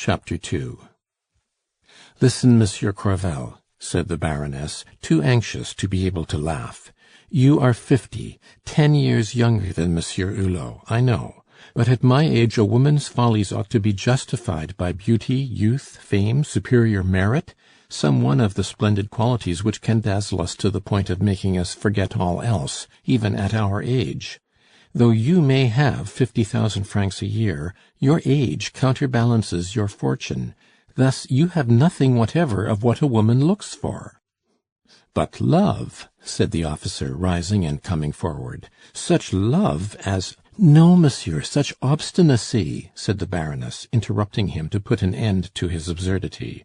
Chapter 2. "Listen, Monsieur Crevel," said the Baroness, too anxious to be able to laugh. "You are 50, 10 years younger than Monsieur Hulot, I know. But at my age a woman's follies ought to be justified by beauty, youth, fame, superior merit, some one of the splendid qualities which can dazzle us to the point of making us forget all else, even at our age. Though you may have 50,000 francs a year, your age counterbalances your fortune. Thus you have nothing whatever of what a woman looks for." "But love," said the officer, rising and coming forward, "such love as—" "No, monsieur, such obstinacy," said the Baroness, interrupting him to put an end to his absurdity.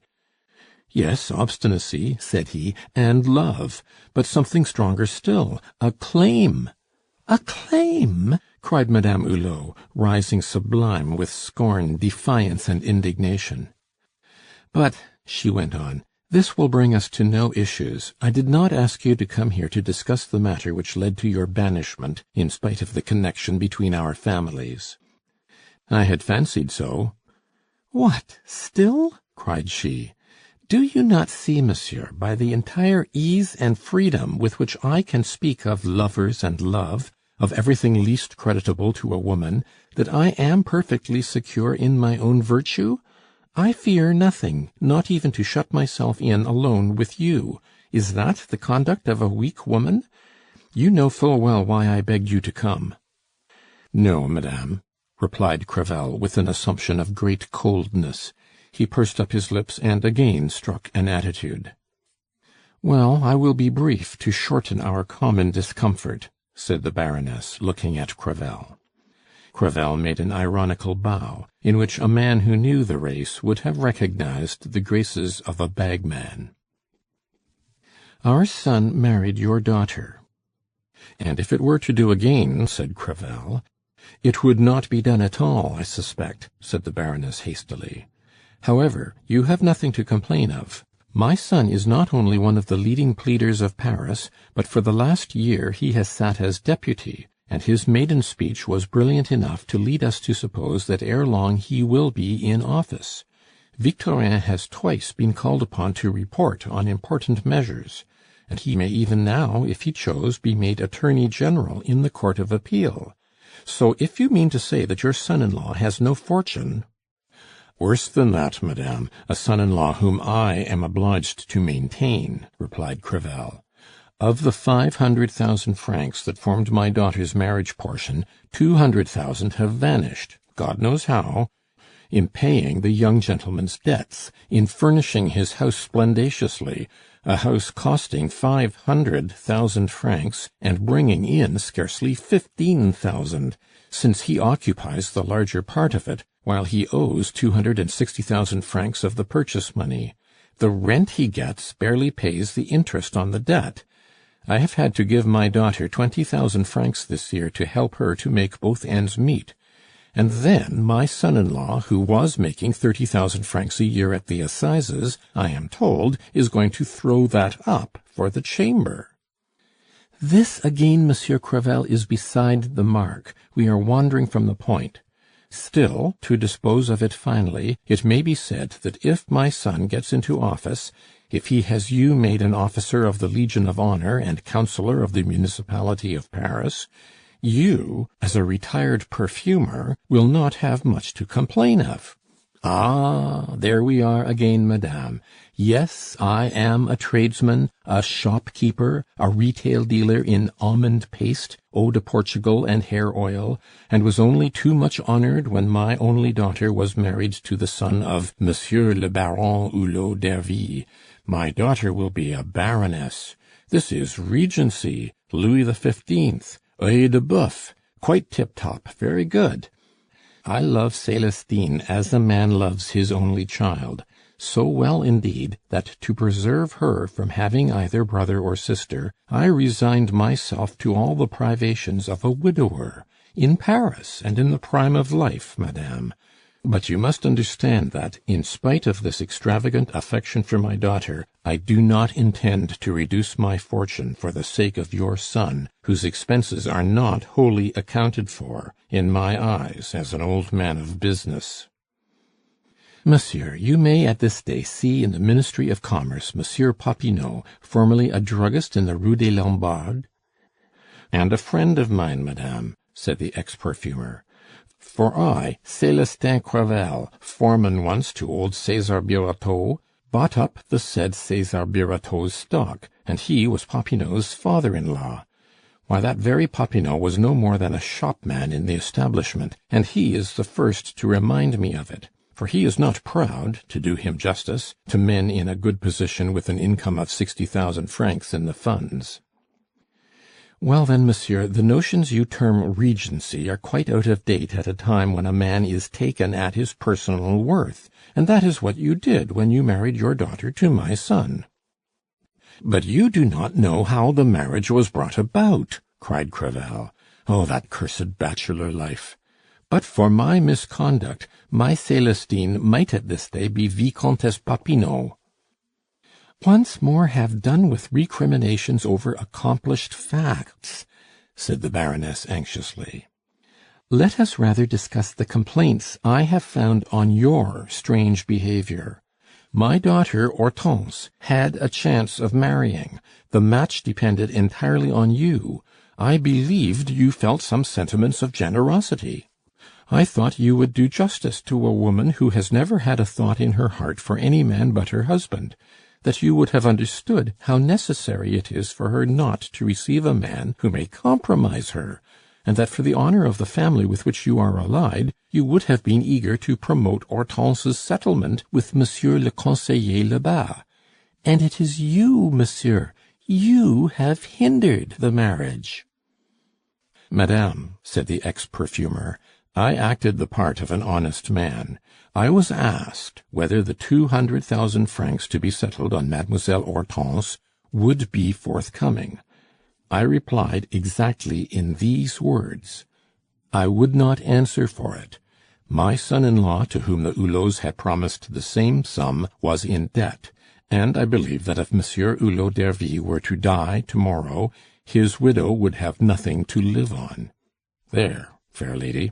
"Yes, obstinacy," said he, "and love, but something stronger still, a claim." "A claim!" cried Madame Hulot, rising sublime with scorn, defiance, and indignation. "But," she went on, "this will bring us to no issues. I did not ask you to come here to discuss the matter which led to your banishment, in spite of the connection between our families." "I had fancied so." "What, still?" cried she. "Do you not see, monsieur, by the entire ease and freedom with which I can speak of lovers and love, of everything least creditable to a woman, that I am perfectly secure in my own virtue? I fear nothing, not even to shut myself in alone with you. Is that the conduct of a weak woman? You know full well why I begged you to come." "No, madame," replied Crevel, with an assumption of great coldness. He pursed up his lips and again struck an attitude. "Well, I will be brief to shorten our common discomfort," said the Baroness, looking at Crevel. Crevel made an ironical bow, in which a man who knew the race would have recognized the graces of a bagman. "Our son married your daughter." "And if it were to do again," said Crevel, "it would not be done at all, I suspect," said the Baroness hastily. "However, you have nothing to complain of. My son is not only one of the leading pleaders of Paris, but for the last year he has sat as deputy, and his maiden speech was brilliant enough to lead us to suppose that ere long he will be in office. Victorin has twice been called upon to report on important measures, and he may even now, if he chose, be made Attorney General in the Court of Appeal. So if you mean to say that your son-in-law has no fortune—" "Worse than that, madame, a son-in-law whom I am obliged to maintain," replied Crevel. "Of the 500,000 francs that formed my daughter's marriage portion, 200,000 have vanished, God knows how, in paying the young gentleman's debts, in furnishing his house splendaciously, a house costing 500,000 francs, and bringing in scarcely 15,000, since he occupies the larger part of it, while he owes 260,000 francs of the purchase money. The rent he gets barely pays the interest on the debt. I have had to give my daughter 20,000 francs this year to help her to make both ends meet. And then my son-in-law, who was making 30,000 francs a year at the Assizes, I am told, is going to throw that up for the Chamber." "This again, Monsieur Crevel, is beside the mark. We are wandering from the point. Still, to dispose of it finally, it may be said that if my son gets into office, if he has you made an officer of the Legion of Honor and councillor of the municipality of Paris, you, as a retired perfumer, will not have much to complain of. Ah, there we are again, madame. Yes, I am a tradesman, a shopkeeper, a retail dealer in almond paste, eau de Portugal, and hair oil, and was only too much honored when my only daughter was married to the son of Monsieur le Baron Hulot d'Ervy. My daughter will be a baroness. This is Regency, Louis XV, œil de boeuf, quite tip-top, very good. I love Célestine as a man loves his only child, so well indeed that to preserve her from having either brother or sister, I resigned myself to all the privations of a widower, in Paris and in the prime of life, madame. But you must understand that, in spite of this extravagant affection for my daughter, I do not intend to reduce my fortune for the sake of your son, whose expenses are not wholly accounted for, in my eyes, as an old man of business." Monsieur, you may at this day see in the Ministry of Commerce Monsieur Popinot, formerly a druggist in the Rue des Lombards." "And a friend of mine, madame," said the ex-perfumer. "For I, Célestin Crevel, foreman once to old César Birotteau, bought up the said César Birotteau's stock, and he was Popinot's father-in-law. Why, that very Popinot was no more than a shopman in the establishment, and he is the first to remind me of it. For he is not proud, to do him justice, to men in a good position with an income of 60,000 francs in the funds." "Well, then, monsieur, the notions you term regency are quite out of date at a time when a man is taken at his personal worth, and that is what you did when you married your daughter to my son." "But you do not know how the marriage was brought about," cried Crevel. "Oh, that cursed bachelor life! But for my misconduct, my Célestine might at this day be Vicomtesse Popinot." "Once more have done with recriminations over accomplished facts," said the Baroness anxiously. "Let us rather discuss the complaints I have found on your strange behavior. My daughter Hortense had a chance of marrying. The match depended entirely on you. I believed you felt some sentiments of generosity. I thought you would do justice to a woman who has never had a thought in her heart for any man but her husband, that you would have understood how necessary it is for her not to receive a man who may compromise her, and that for the honor of the family with which you are allied, you would have been eager to promote Hortense's settlement with Monsieur le Conseiller Lebas. And it is you, monsieur, you have hindered the marriage." "Madame," said the ex-perfumer, "I acted the part of an honest man. I was asked whether the 200,000 francs to be settled on Mademoiselle Hortense would be forthcoming. I replied exactly in these words: 'I would not answer for it. My son-in-law, to whom the Hulots had promised the same sum, was in debt, and I believe that if Monsieur Hulot d'Ervy were to die to-morrow, his widow would have nothing to live on.' There, fair lady."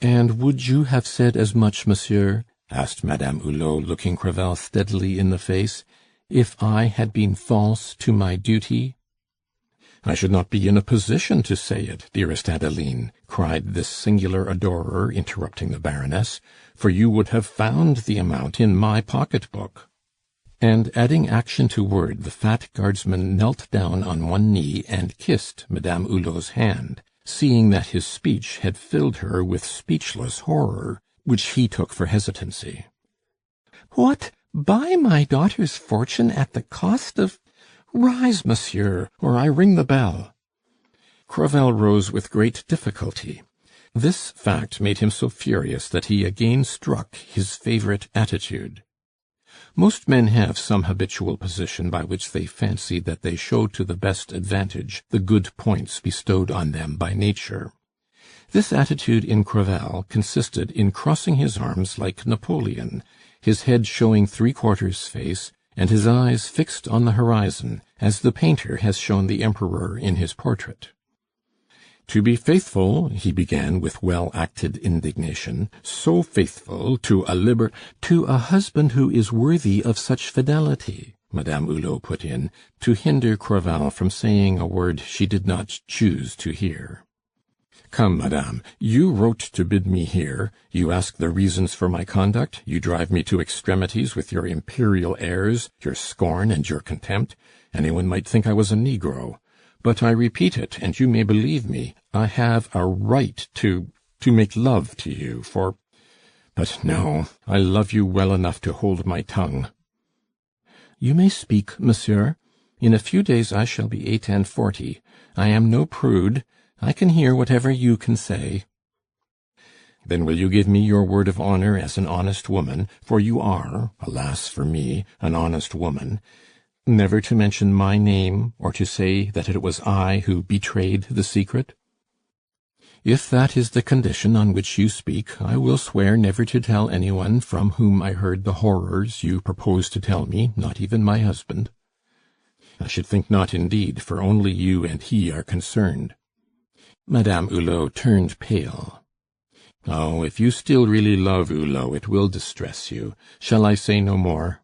"And would you have said as much, monsieur," asked Madame Hulot, looking Crevel steadily in the face, "if I had been false to my duty?" "I should not be in a position to say it, dearest Adeline," cried this singular adorer, interrupting the Baroness, "for you would have found the amount in my pocket-book." And adding action to word, the fat guardsman knelt down on one knee and kissed Madame Hulot's hand, seeing that his speech had filled her with speechless horror, which he took for hesitancy. "What! Buy my daughter's fortune at the cost of— Rise, monsieur, or I ring the bell." Crevel rose with great difficulty. This fact made him so furious that he again struck his favorite attitude. Most men have some habitual position by which they fancy that they show to the best advantage the good points bestowed on them by nature. This attitude in Crevel consisted in crossing his arms like Napoleon, his head showing three-quarters face, and his eyes fixed on the horizon, as the painter has shown the Emperor in his portrait. "To be faithful," he began with well-acted indignation, "so faithful to a "To a husband who is worthy of such fidelity," Madame Hulot put in, to hinder Crevel from saying a word she did not choose to hear. "Come, madame, you wrote to bid me here, you ask the reasons for my conduct, you drive me to extremities with your imperial airs, your scorn and your contempt. Anyone might think I was a negro. But I repeat it, and you may believe me, I have a right to make love to you, for— But no, I love you well enough to hold my tongue." "You may speak, monsieur. In a few days I shall be 48. I am no prude. I can hear whatever you can say." "Then will you give me your word of honor as an honest woman, for you are, alas for me, an honest woman, never to mention my name, or to say that it was I who betrayed the secret?" "If that is the condition on which you speak, I will swear never to tell anyone from whom I heard the horrors you propose to tell me, not even my husband." "I should think not, indeed, for only you and he are concerned." Madame Hulot turned pale. Oh, if you still really love Hulot, it will distress you. Shall I say no more?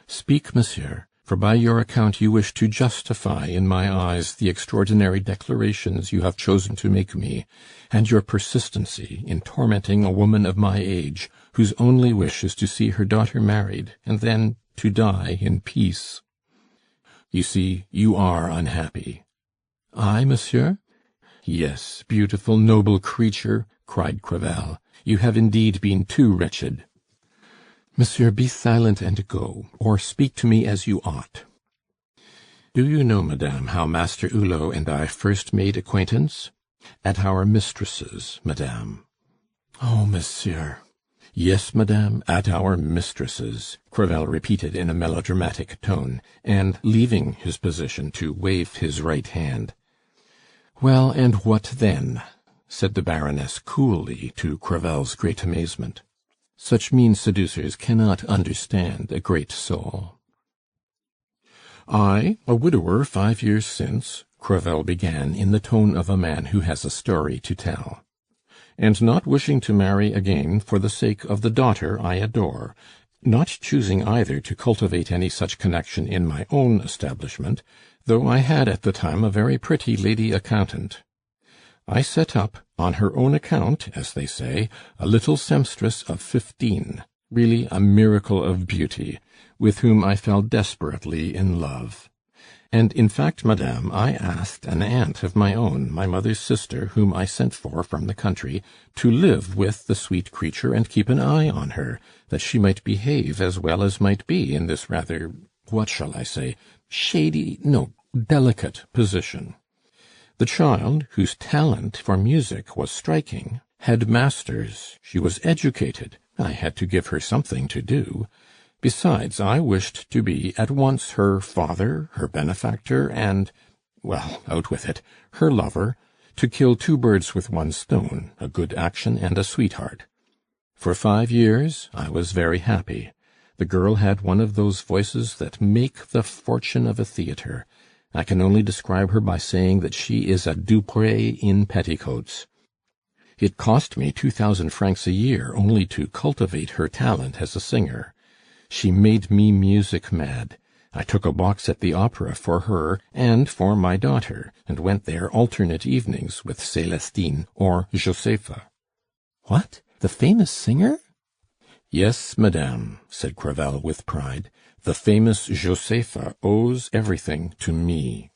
Speak, monsieur, for by your account you wish to justify in my eyes the extraordinary declarations you have chosen to make me, and your persistency in tormenting a woman of my age, whose only wish is to see her daughter married, and then to die in peace. You see, you are unhappy. I, monsieur? Yes, beautiful, noble creature, cried Crevel. You have indeed been too wretched. Monsieur, be silent and go, or speak to me as you ought. Do you know, madame, how Master Hulot and I first made acquaintance? At our mistress's, madame. Oh, monsieur! Yes, madame, at our mistress's, Crevel repeated in a melodramatic tone, and leaving his position to wave his right hand. Well, and what then? Said the Baroness coolly, to Crevel's great amazement. Such mean seducers cannot understand a great soul. I, a widower 5 years since, Crevel began in the tone of a man who has a story to tell, and not wishing to marry again for the sake of the daughter I adore, not choosing either to cultivate any such connection in my own establishment, though I had at the time a very pretty lady accountant, I set up, on her own account, as they say, a little sempstress of 15, really a miracle of beauty, with whom I fell desperately in love. And in fact, madame, I asked an aunt of my own, my mother's sister, whom I sent for from the country, to live with the sweet creature and keep an eye on her, that she might behave as well as might be in this rather, what shall I say, shady, no, delicate position. The child, whose talent for music was striking, had masters, she was educated, I had to give her something to do. Besides, I wished to be at once her father, her benefactor, and, well, out with it, her lover, to kill 2 birds with 1 stone, a good action and a sweetheart. For 5 years I was very happy. The girl had one of those voices that make the fortune of a theatre. I can only describe her by saying that she is a Dupré in petticoats. It cost me 2,000 francs a year only to cultivate her talent as a singer. She made me music mad. I took a box at the opera for her and for my daughter, and went there alternate evenings with Célestine or Josepha. What? The famous singer? Yes, madame, said Crevel with pride. The famous Josepha owes everything to me.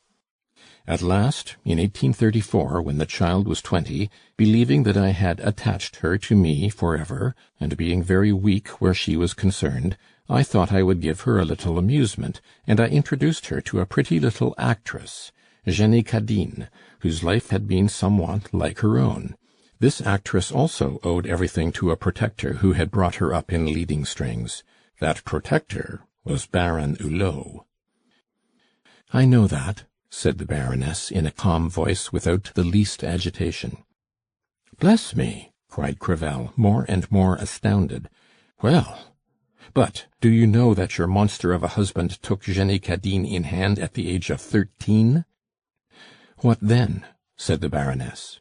At last, in 1834, when the child was 20, believing that I had attached her to me forever, and being very weak where she was concerned, I thought I would give her a little amusement, and I introduced her to a pretty little actress, Jenny Cadine, whose life had been somewhat like her own. This actress also owed everything to a protector who had brought her up in leading strings. That protector was Baron Hulot. I know that, said the Baroness, in a calm voice, without the least agitation. Bless me! cried Crevel, more and more astounded. Well, but do you know that your monster of a husband took Jenny Cadine in hand at the age of 13? What then? said the Baroness.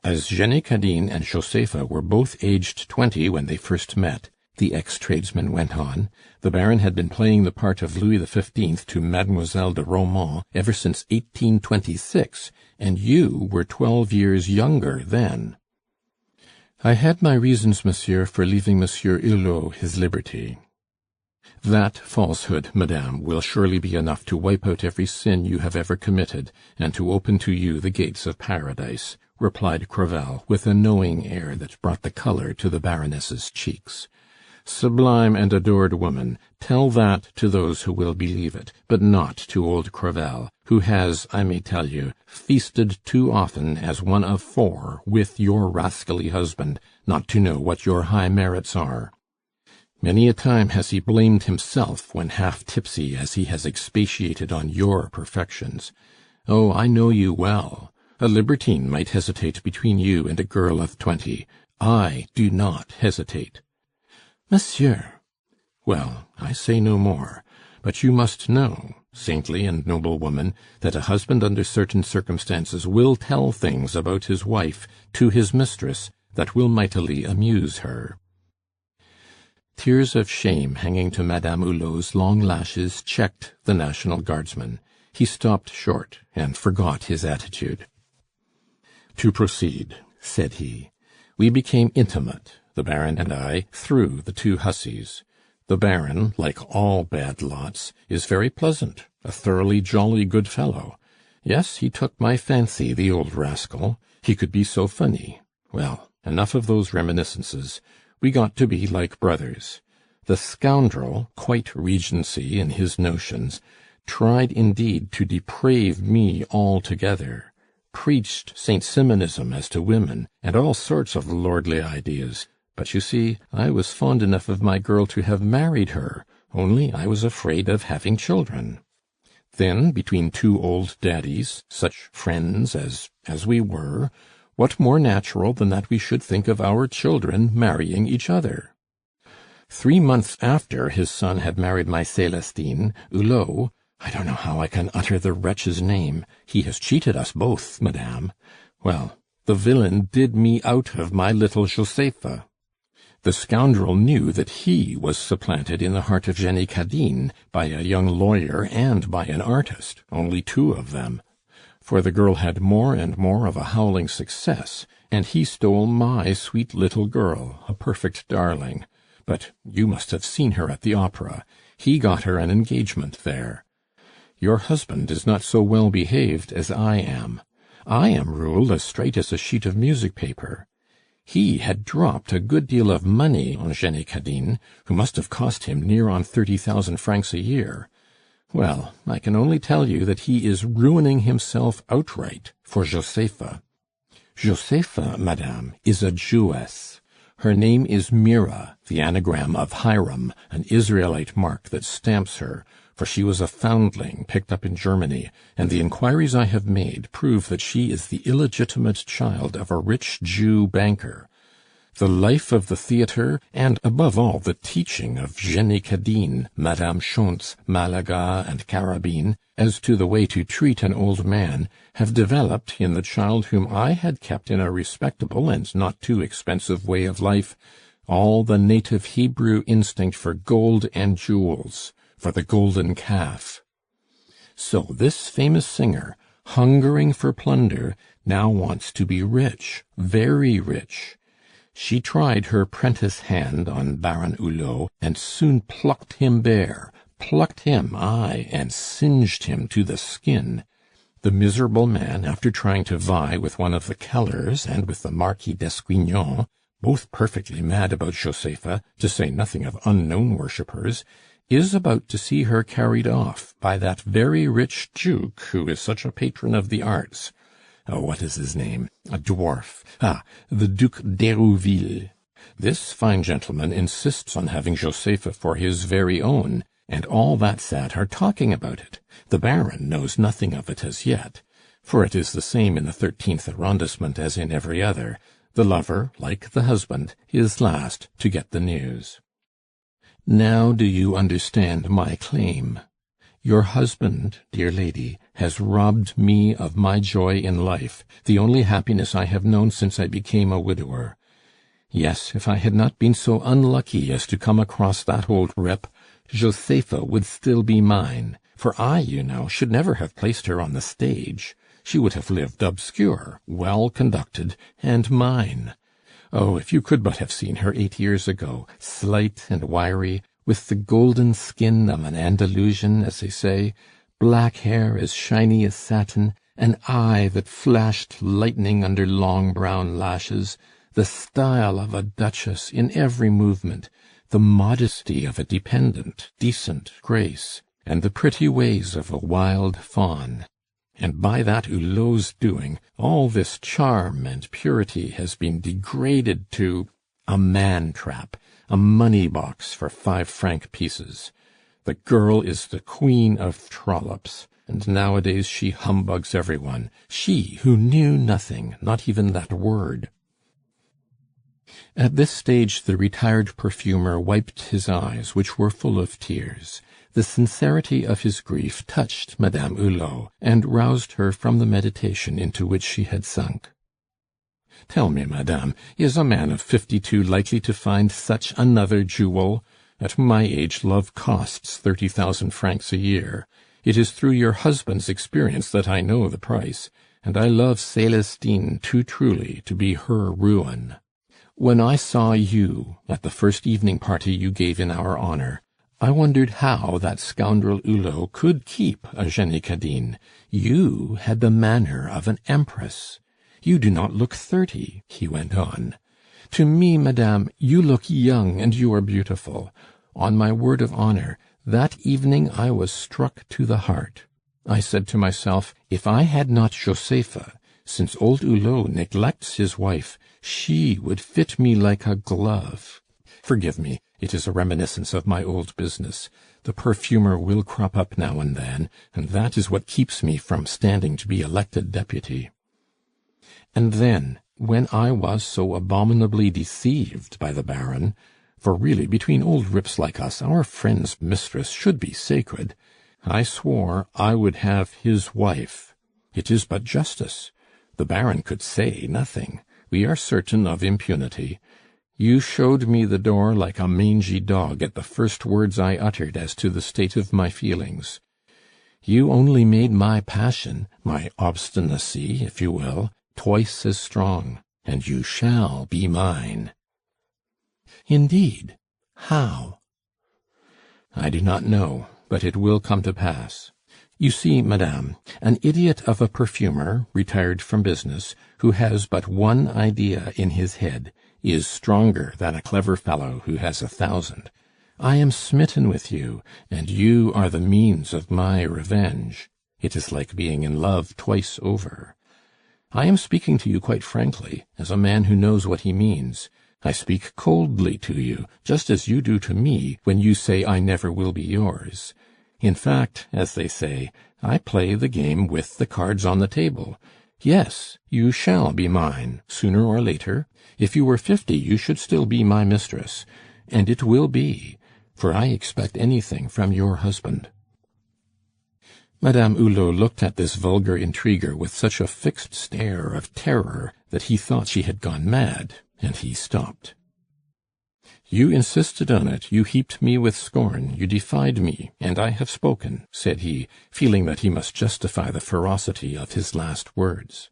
As Jenny Cadine and Josepha were both aged 20 when they first met, the ex-tradesman went on, the Baron had been playing the part of Louis XV to Mademoiselle de Romans ever since 1826, and you were 12 years younger then. I had my reasons, monsieur, for leaving Monsieur Hulot his liberty. That falsehood, madame, will surely be enough to wipe out every sin you have ever committed, and to open to you the gates of paradise, replied Crevel, with a knowing air that brought the colour to the Baroness's cheeks. Sublime and adored woman, tell that to those who will believe it, but not to old Crevel, who has, I may tell you, feasted too often as one of 4 with your rascally husband, not to know what your high merits are. Many a time has he blamed himself when half tipsy, as he has expatiated on your perfections. Oh, I know you well. A libertine might hesitate between you and a girl of 20. I do not hesitate. Monsieur! Well, I say no more. But you must know, saintly and noble woman, that a husband under certain circumstances will tell things about his wife to his mistress that will mightily amuse her." Tears of shame hanging to Madame Hulot's long lashes checked the National Guardsman. He stopped short and forgot his attitude. "To proceed," said he. "We became intimate, the Baron and I, through the two hussies. The Baron, like all bad lots, is very pleasant, a thoroughly jolly good fellow. Yes, he took my fancy, the old rascal. He could be so funny. Well, enough of those reminiscences. We got to be like brothers. The scoundrel, quite Regency in his notions, tried indeed to deprave me altogether, preached St. Simonism as to women, and all sorts of lordly ideas. But you see, I was fond enough of my girl to have married her, only I was afraid of having children. Then, between two old daddies, such friends as we were, what more natural than that we should think of our children marrying each other? 3 months after his son had married my Célestine, Hulot, I don't know how I can utter the wretch's name. He has cheated us both, madame. Well, the villain did me out of my little Josepha. The scoundrel knew that he was supplanted in the heart of Jenny Cadine by a young lawyer and by an artist, only 2 of them. For the girl had more and more of a howling success, and he stole my sweet little girl, a perfect darling. But you must have seen her at the opera. He got her an engagement there. Your husband is not so well behaved as I am. I am ruled as straight as a sheet of music paper. He had dropped a good deal of money on Jenny Cadine, who must have cost him near on 30,000 francs a year. Well, I can only tell you that he is ruining himself outright for Josepha. Josepha, madame, is a Jewess. Her name is Mira, the anagram of Hiram, an Israelite mark that stamps her, for she was a foundling picked up in Germany, and the inquiries I have made prove that she is the illegitimate child of a rich Jew banker. The life of the theatre, and above all the teaching of Jenny Cadine, Madame Schontz, Malaga, and Carabine, as to the way to treat an old man, have developed in the child whom I had kept in a respectable and not too expensive way of life, all the native Hebrew instinct for gold and jewels, for the golden calf. So this famous singer, hungering for plunder, now wants to be rich, very rich. She tried her prentice hand on Baron Hulot, and soon plucked him bare, plucked him, ay, and singed him to the skin. The miserable man, after trying to vie with one of the Kellers and with the Marquis d'Esquignon, both perfectly mad about Josepha, to say nothing of unknown worshippers, is about to see her carried off by that very rich Duke who is such a patron of the arts. Oh, what is his name? A dwarf. Ah, the Duc d'Hérouville. This fine gentleman insists on having Josepha for his very own, and all that set are talking about it. The Baron knows nothing of it as yet, for it is the same in the 13th arrondissement as in every other. The lover, like the husband, is last to get the news. Now do you understand my claim? Your husband, dear lady, has robbed me of my joy in life, the only happiness I have known since I became a widower. Yes, if I had not been so unlucky as to come across that old rip, Josepha would still be mine, for I, you know, should never have placed her on the stage. She would have lived obscure, well conducted, and mine. Oh, if you could but have seen her 8 years ago, slight and wiry, with the golden skin of an Andalusian, as they say, black hair as shiny as satin, an eye that flashed lightning under long brown lashes, the style of a duchess in every movement, the modesty of a dependent, decent grace, and the pretty ways of a wild fawn. And by that Hulot's doing, all this charm and purity has been degraded to a man-trap, a money-box for 5-franc pieces. The girl is the queen of trollops, and nowadays she humbugs everyone, she who knew nothing, not even that word. At this stage the retired perfumer wiped his eyes, which were full of tears. The sincerity of his grief touched Madame Hulot, and roused her from the meditation into which she had sunk. Tell me, madame, is a man of 52 likely to find such another jewel? At my age, love costs 30,000 francs a year. It is through your husband's experience that I know the price, and I love Celestine too truly to be her ruin. When I saw you at the first evening party you gave in our honor, I wondered how that scoundrel Hulot could keep Eugenie Cadine. You had the manner of an empress. You do not look 30, he went on. To me, madame, you look young and you are beautiful. On my word of honor, that evening I was struck to the heart. I said to myself, if I had not Josepha, since old Hulot neglects his wife, she would fit me like a glove. Forgive me, it is a reminiscence of my old business. The perfumer will crop up now and then, and that is what keeps me from standing to be elected deputy. And then, when I was so abominably deceived by the Baron, for really between old rips like us our friend's mistress should be sacred, I swore I would have his wife. It is but justice. The Baron could say nothing. We are certain of impunity. You showed me the door like a mangy dog at the first words I uttered as to the state of my feelings. You only made my passion, my obstinacy, if you will, twice as strong, and you shall be mine. Indeed? How? I do not know, but it will come to pass. You see, madame, an idiot of a perfumer, retired from business, who has but one idea in his head, is stronger than a clever fellow who has 1,000. I am smitten with you, and you are the means of my revenge. It is like being in love twice over. I am speaking to you quite frankly, as a man who knows what he means. I speak coldly to you, just as you do to me when you say I never will be yours. In fact, as they say, I play the game with the cards on the table. Yes, you shall be mine, sooner or later. If you were 50, you should still be my mistress. And it will be, for I expect anything from your husband. Madame Hulot looked at this vulgar intriguer with such a fixed stare of terror that he thought she had gone mad, and he stopped. "You insisted on it, you heaped me with scorn, you defied me, and I have spoken," said he, feeling that he must justify the ferocity of his last words.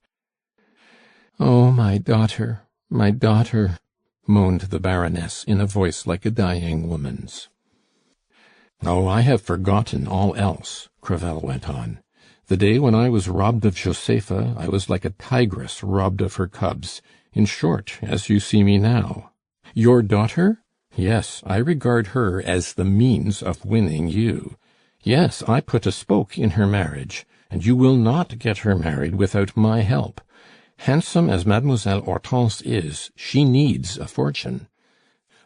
"Oh, my daughter, moaned the Baroness in a voice like a dying woman's. "Oh, I have forgotten all else," Crevel went on. "The day when I was robbed of Josepha, I was like a tigress robbed of her cubs. In short, as you see me now. Your daughter? Yes, I regard her as the means of winning you. Yes, I put a spoke in her marriage, and you will not get her married without my help. Handsome as Mademoiselle Hortense is, she needs a fortune."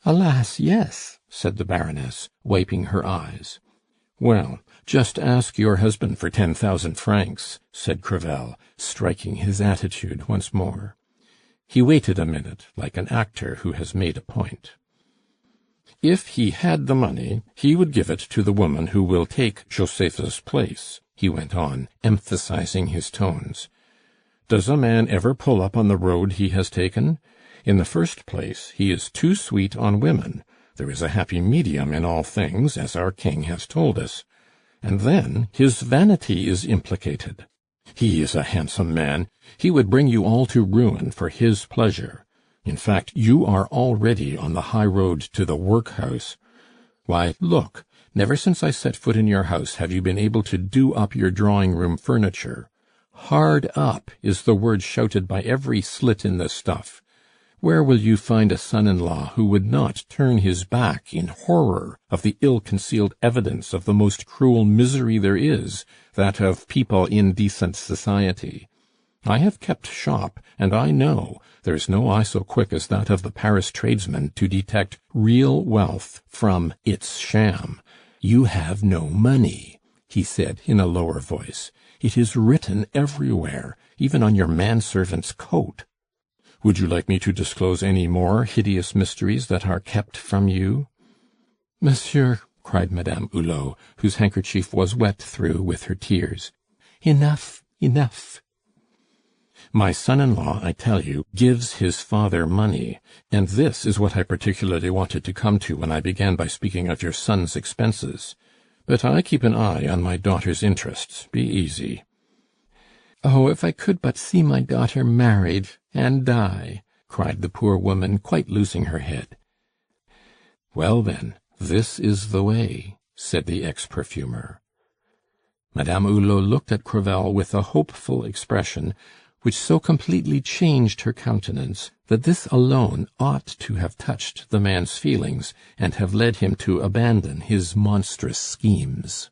"Alas, yes," said the Baroness, wiping her eyes. "Well, just ask your husband for 10,000 francs," said Crevel, striking his attitude once more. He waited a minute, like an actor who has made a point. "If he had the money, he would give it to the woman who will take Josepha's place," he went on, emphasizing his tones. "Does a man ever pull up on the road he has taken? In the first place, he is too sweet on women. There is a happy medium in all things, as our king has told us. And then his vanity is implicated. He is a handsome man. He would bring you all to ruin for his pleasure. In fact, you are already on the high road to the workhouse. Why, look, never since I set foot in your house have you been able to do up your drawing-room furniture. Hard up is the word shouted by every slit in the stuff. Where will you find a son-in-law who would not turn his back in horror of the ill-concealed evidence of the most cruel misery there is, that of people in decent society? I have kept shop, and I know there's no eye so quick as that of the Paris tradesman to detect real wealth from its sham. You have no money," he said in a lower voice. "It is written everywhere, even on your manservant's coat. Would you like me to disclose any more hideous mysteries that are kept from you?" "Monsieur," cried Madame Hulot, whose handkerchief was wet through with her tears, "enough, enough!" My son-in-law, I tell you, gives his father money, and this is what I particularly wanted to come to when I began by speaking of your son's expenses. But I keep an eye on my daughter's interests. Be easy." "Oh, if I could but see my daughter married and die!" cried the poor woman, quite losing her head. "Well, then, this is the way," said the ex-perfumer. Madame Hulot looked at Crevel with a hopeful expression, which so completely changed her countenance that this alone ought to have touched the man's feelings, and have led him to abandon his monstrous schemes.